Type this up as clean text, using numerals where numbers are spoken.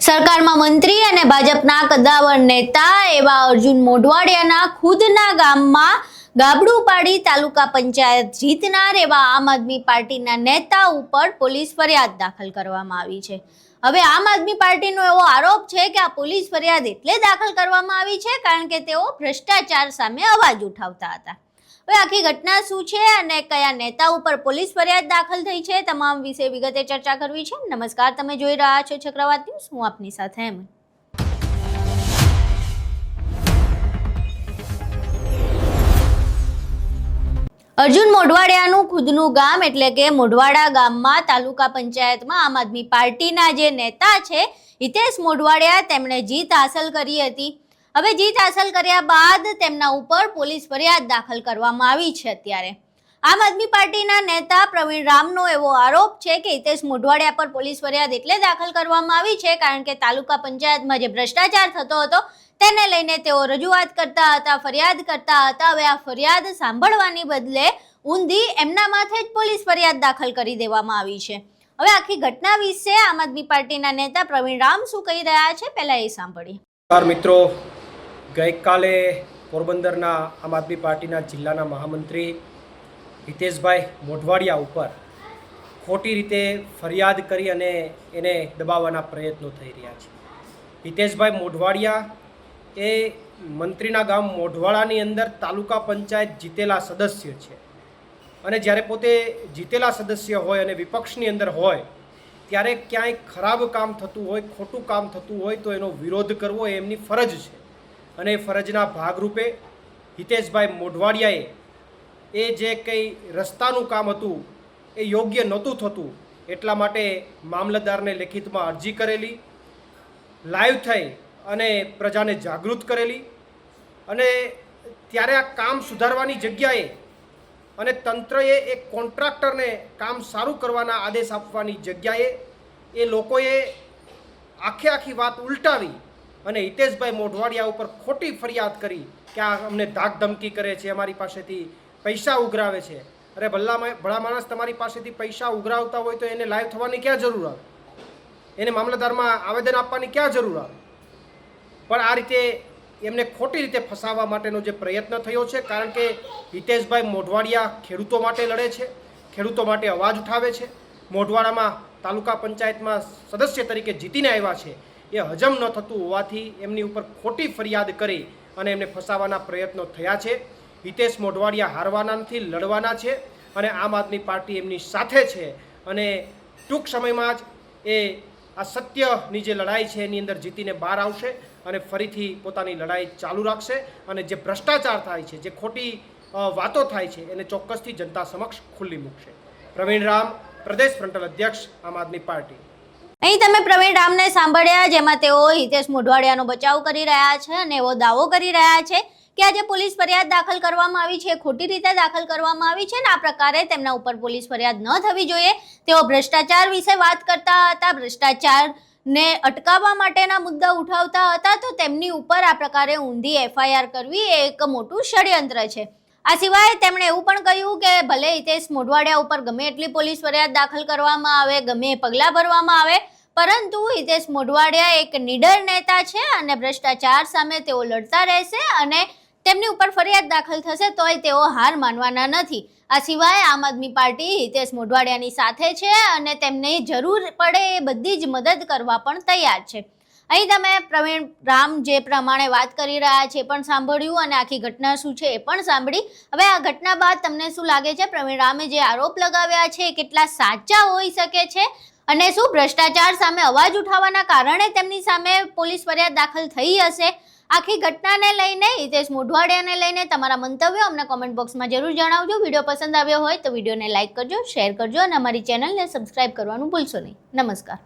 સરકારમાં મંત્રી અને ભાજપના કદ્દાવર નેતા એવા અર્જુન મોઢવાડિયાના ખુદના ગામમાં ગાબડું પાડી તાલુકા પંચાયત જીતનાર એવા આમ આદમી પાર્ટીના નેતા ઉપર પોલીસ ફરિયાદ દાખલ કરવામાં આવી છે। હવે આમ આદમી પાર્ટીનો એવો આરોપ છે કે આ પોલીસ ફરિયાદ એટલે દાખલ કરવામાં આવી છે કારણ કે તેઓ ભ્રષ્ટાચાર સામે અવાજ ઉઠાવતા હતા। હવે આખી ઘટના શું છે અને કયા નેતા ઉપર પોલીસ ફરિયાદ દાખલ થઈ છે તમામ વિશે વિગતે ચર્ચા કરવી છે। નમસ્કાર, તમે જોઈ રહ્યા છો ચક્રવાત ન્યૂઝ, હું આપની સાથે હેમંત। અર્જુન મોઢવાડિયાનું ખુદનું ગામ એટલે કે મોઢવાડા ગામમાં તાલુકા પંચાયતમાં આમ આદમી પાર્ટીના જે નેતા છે હિતેશ મોઢવાડિયા તેમણે જીત હાંસલ કરી હતી। હવે જીત હાંસલ કર્યા બાદ તેમના ઉપર પોલીસ ફરિયાદ દાખલ કરવામાં આવી છે। અત્યારે આમ આદમી પાર્ટીના નેતા પ્રવીણ રામનો એવો આરોપ છે કે હિતેશ મોઢવાડિયા પર પોલીસ ફરિયાદ એટલે દાખલ કરવામાં આવી છે કારણ કે તાલુકા પંચાયતમાં જે ભ્રષ્ટાચાર થતો હતો તેને લઈને તેઓ રજૂઆત કરતા હતા, ફરિયાદ કરતા હતા। હવે આ ફરિયાદ સાંભળવાની બદલે ઊંધી એમના માથે જ પોલીસ ફરિયાદ દાખલ કરી દેવામાં આવી છે। હવે આખી ઘટના વિશે આમ આદમી પાર્ટીના નેતા પ્રવીણ રામ શું કહી રહ્યા છે પહેલા એ સાંભળીએ। મિત્રો, ગઈકાલે પોરબંદરના આમ આદમી પાર્ટીના જિલ્લાના મહામંત્રી હિતેશભાઈ મોઢવાડિયા ઉપર ખોટી રીતે ફરિયાદ કરી અને એને દબાવવાના પ્રયત્નો થઈ રહ્યા છે। હિતેશભાઈ મોઢવાડિયા એ મંત્રીના ગામ મોઢવાડાની અંદર તાલુકા પંચાયત જીતેલા સદસ્ય છે અને જ્યારે પોતે જીતેલા સદસ્ય હોય અને વિપક્ષની અંદર હોય ત્યારે ક્યાંય ખરાબ કામ થતું હોય, ખોટું કામ થતું હોય તો એનો વિરોધ કરવો એ એમની ફરજ છે અને ફરજના ભાગરૂપે હિતેશભાઈ મોઢવાડિયાએ એ જે કંઈ રસ્તાનું કામ હતું એ યોગ્ય નહોતું થતું એટલા માટે મામલતદારને લેખિતમાં અરજી કરેલી, લાઈવ થઈ અને પ્રજાને જાગૃત કરેલી અને ત્યારે આ કામ સુધારવાની જગ્યાએ અને તંત્રએ એક કોન્ટ્રાક્ટરને કામ સારું કરવાના આદેશ આપવાની જગ્યાએ એ લોકોએ આખી વાત ઉલટાવી અને હિતેશભાઈ મોઢવાડિયા ઉપર ખોટી ફરિયાદ કરી કે આ અમને ધાક ધમકી કરે છે, અમારી પાસેથી પૈસા ઉઘરાવે છે। અરે ભલા માણસ તમારી પાસેથી પૈસા ઉઘરાવતા હોય તો એને લાઈવ થવાની ક્યાં જરૂર આવે? એને મામલતદારમાં આવેદન આપવાની ક્યાં જરૂર આવે? પણ આ રીતે એમને ખોટી રીતે ફસાવવા માટેનો જે પ્રયત્ન થયો છે કારણ કે હિતેશભાઈ મોઢવાડિયા ખેડૂતો માટે લડે છે, ખેડૂતો માટે અવાજ ઉઠાવે છે, મોઢવાડામાં તાલુકા પંચાયતમાં સદસ્ય તરીકે જીતીને આવ્યા છે। એ હજમ ન થતું હોવાથી એમની ઉપર ખોટી ફરિયાદ કરી અને એમને ફસાવવાના પ્રયત્નો થયા છે। હિતેશ મોઢવાડિયા હારવાના નથી, લડવાના છે અને આમ આદમી પાર્ટી એમની સાથે છે અને ટૂંક સમયમાં જ એ આ સત્યની જે લડાઈ છે એની અંદર જીતીને બહાર આવશે અને ફરીથી પોતાની લડાઈ ચાલુ રાખશે અને જે ભ્રષ્ટાચાર થાય છે, જે ખોટી વાતો થાય છે એને ચોક્કસથી જનતા સમક્ષ ખુલ્લી મૂકશે। પ્રવીણ રામ, પ્રદેશ ફ્રન્ટલ અધ્યક્ષ, આમ આદમી પાર્ટી। અહીં તમે પ્રવીણ રામને સાંભળ્યા જેમાં તેઓ હિતેશ મોઢવાડિયાનો બચાવ કરી રહ્યા છે અને એવો દાવો કરી રહ્યા છે કે આ જે પોલીસ ફરિયાદ દાખલ કરવામાં આવી છે ખોટી રીતે દાખલ કરવામાં આવી છે ને આ પ્રકારે તેમના ઉપર પોલીસ ફરિયાદ ન થવી જોઈએ। તેઓ ભ્રષ્ટાચાર વિશે વાત કરતા હતા, ભ્રષ્ટાચારને અટકાવવા માટેના મુદ્દા ઉઠાવતા હતા તો તેમની ઉપર આ પ્રકારે ઊંધી એફઆઈઆર કરવી એ એક મોટું ષડયંત્ર છે। આ સિવાય તેમણે એવું પણ કહ્યું કે ભલે હિતેશ મોઢવાડિયા ઉપર ગમે એટલી પોલીસ ફરિયાદ દાખલ કરવામાં આવે, ગમે એ પગલાં ભરવામાં આવે, પરંતુ હિતેશ મોઢવાડિયા એક નીડર નેતા છે અને ભ્રષ્ટાચાર સામે તેઓ લડતા રહેશે અને તેમની ઉપર ફરિયાદ દાખલ થશે તોય તેઓ હાર માનવાના નથી। આ સિવાય આમ આદમી પાર્ટી હિતેશ મોઢવાડિયાની સાથે છે અને તેમને જરૂર પડે એ બધી જ મદદ કરવા પણ તૈયાર છે। અહીં તમે પ્રવીણ રામ જે પ્રમાણે વાત કરી રહ્યા છે એ પણ સાંભળ્યું અને આખી ઘટના શું છે એ પણ સાંભળી। હવે આ ઘટના બાદ તમને શું લાગે છે પ્રવીણ રામે જે આરોપ લગાવ્યા છે એ કેટલા સાચા હોઈ શકે છે અને શું ભ્રષ્ટાચાર સામે અવાજ ઉઠાવવાના કારણે તેમની સામે પોલીસ ફરિયાદ દાખલ થઈ હશે? આખી ઘટનાને લઈને, હિતેશ મોઢવાડિયાને લઈને તમારા મંતવ્યો અમને કોમેન્ટ બોક્સમાં જરૂર જણાવજો। વિડીયો પસંદ આવ્યો હોય તો વિડીયોને લાઇક કરજો, શેર કરજો અને અમારી ચેનલને સબસ્ક્રાઇબ કરવાનું ભૂલશો નહીં। નમસ્કાર।